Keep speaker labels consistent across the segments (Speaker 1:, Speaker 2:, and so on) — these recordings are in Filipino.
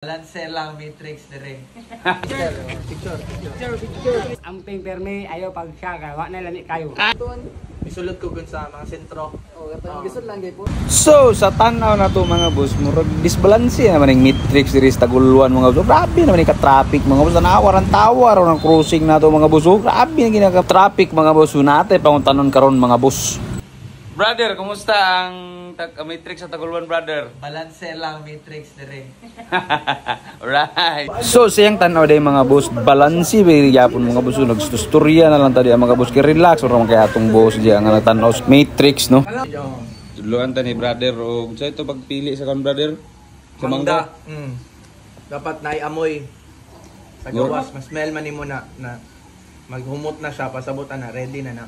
Speaker 1: Balanse lang matrix dire.
Speaker 2: Picture.
Speaker 3: Amping permi ayo pag siya kay wa na lami kayo.
Speaker 1: Isulod ko gun sa mga sentro.
Speaker 2: Gisod lang gay po.
Speaker 4: So, sa tanaw na to mga boss, murag disbalanse naman yung matrix series taguluan mga boss. Grabe naman yung ka-traffic mga boss. Nawaran tawar o ng cruising na to mga boss. Grabe na ginaka-traffic mga boss. Sunate, panguntanon karon mga boss. Brother, kumusta ang matrix sa taguluan, brother?
Speaker 1: Balanse lang matrix dire.
Speaker 4: Alright. So, siyang tanaw day mga boss. Balansi, yapon mga boss. Nagstusturya na lang tadi mga boss. Relax, orang kaya atong boss diya nga nagtanaw matrix, no? Tudloan ta ni brother o sa ito pagpili sa kon brother sa mangga.
Speaker 1: Dapat naiamoy sa gawas, mas smell man nimo na maghumot na siya, pasabutan na, ready na na.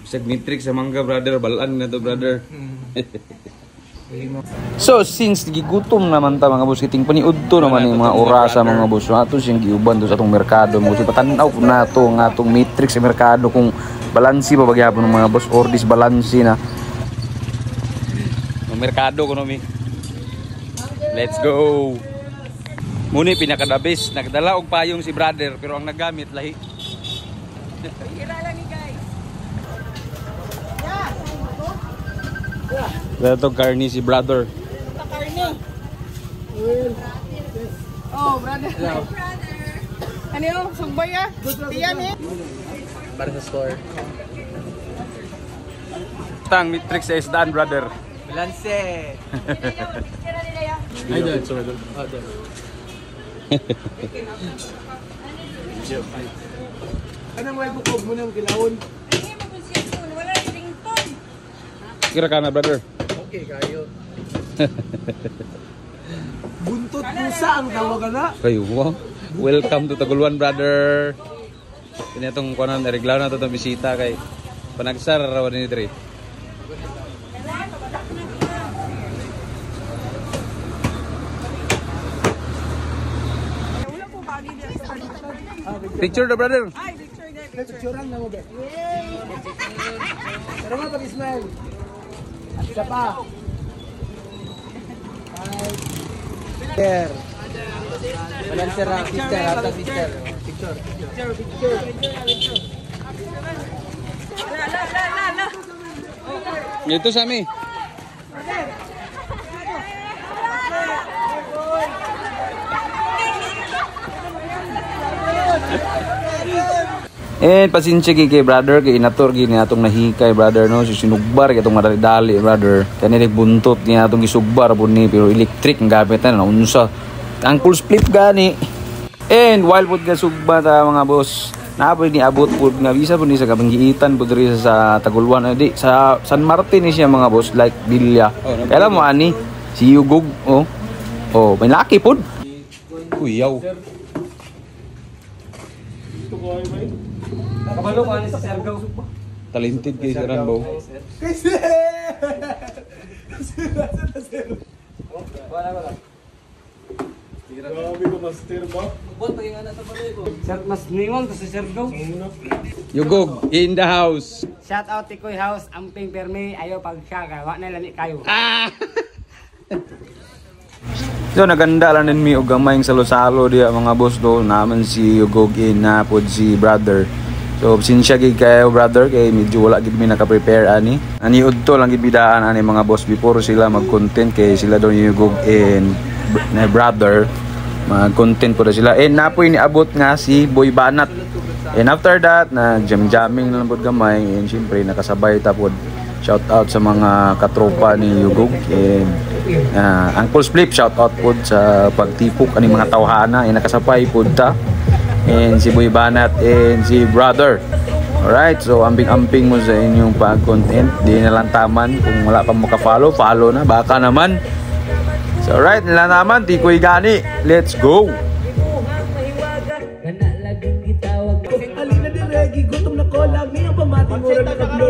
Speaker 4: Bisag matrix sa mangga brother, balaan na to brother. So since gigutom naman ta mga boss, kiting paniudto naman yung mga orasa mga boss. Ato siyang giuban do sa atong merkado mo. Patanaw ko na to nga atong matrix sa merkado kung balansi pa bagyapon ng mga boss or disbalansi na. Ang merkado kuno mi. Let's go. Muni pinakadabis, nagdala og payong si brother pero ang nagamit lahi.
Speaker 3: Hira lang ni guys.
Speaker 4: Ito karni si brother.
Speaker 3: Karni. Oh, brother. Ano yung sugbay ah? Tiyan eh.
Speaker 1: Para sa store.
Speaker 4: Tang matrix sa isdaan brother.
Speaker 1: Balanse.
Speaker 4: Ay dad, sorry.
Speaker 2: Anong way bukog mo nang kilawon?
Speaker 4: Kira ka na brother.
Speaker 2: Okay kayo. Buntot pusa ang tawag na.
Speaker 4: Kayo mo. Welcome to Taguluan brother. Kini atong kuanan reglaw na to tong bisita kay panagsar raw ni diri. Picture the brother.
Speaker 3: Ay, picture na.
Speaker 2: Picturean na mo ba? Pero nga pag-smile. Isa pa. Picture.
Speaker 1: Balanse lang picture, ata picture.
Speaker 2: Picture.
Speaker 3: La.
Speaker 4: Ito sa mi. Pasensya kay brother kay inator gini atong nahikay brother no sinugbar kay atong madali-dali brother kani buntot niya atong gisugbar pud ni pero electric ang gamit na unsa ang full split gani and while pud gasugba ta mga boss napoy ni abot pud nga visa pud ni sa kabanggiitan pud diri sa Taguluan di sa San Martin ni siya mga boss like Bilya kaya mo ani si Yugog may laki pud kuyaw.
Speaker 3: Kabalo ka ni sa Sergao.
Speaker 4: Talented kay Saran Bo.
Speaker 3: Wala.
Speaker 2: Grabe ko master ba?
Speaker 3: Bot pag nga sa balay ko. Sir mas ningon to sa Sergao.
Speaker 4: Yugog in the house.
Speaker 3: Shout out Tikoy House, amping permi ayo pag siya kay wa na lami kayo.
Speaker 4: So naganda lang din mi og gamay ng salo-salo diya mga boss do naman si Yugog in na pod si brother. So sinsya gid kayo brother kay medyo wala gid mi naka-prepare ani. Aniudto lang gid bidaan ani mga boss before sila mag-content kay sila daw Yugog in na brother mag-content pud sila. And napoy ni abot nga si Boy Banat. And after that nag-jamming lang pud gamay and syempre nakasabay ta pod. Shout out sa mga katropa ni Yugog and Uncle Flip shout out pod sa pagtipok ani mga tawhana nakasapay pod ta and si Boy Banat and si brother. Alright, so ambing-ambing mo sa inyong pag-content, di na lang taman kung wala pa mo ka-follow, follow na baka naman. So alright, nila naman Tikoy gani. Let's go.
Speaker 2: Alina dire, gutom na ko lang. Ngayon pamati mo rin na kablo.